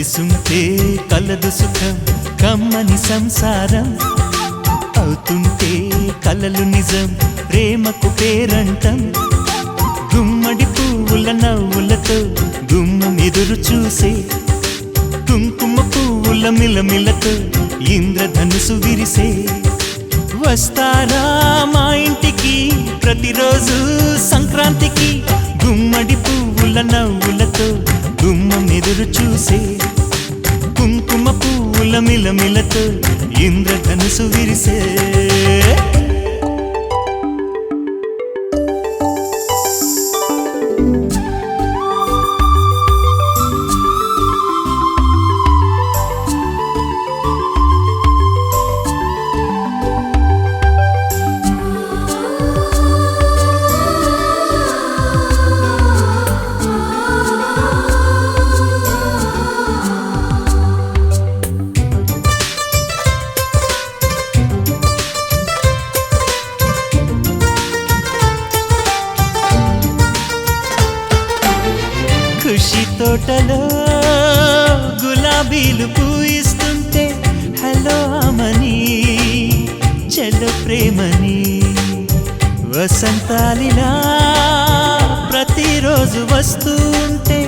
కలిసుంటే కలదు సుఖం కమ్మని సంసారం అవుతుంటే కలలు నిజం ప్రేమకు పేరంటం గుమ్మడి పువ్వుల నవ్వులతో గుమ్మం ఎదురు చూసే కుంకుమ పువ్వుల మిలమిలతో ఇంద్రధనుసు విరిసే వస్తారా మా ఇంటికి ప్రతిరోజు సంక్రాంతికి గుమ్మడి పువ్వుల నవ్వులతో గుమ్మం ఎదురు చూసే కుంకుమ పువ్వుల మిలమిలతో ఇంద్రధనుసు విరిసే ఖుషి తోటలో గులాబీలు పూయిస్తుంటే హలో అమని చలో ప్రేమని వసంతాలిలా ప్రతిరోజు వస్తూ ఉంటే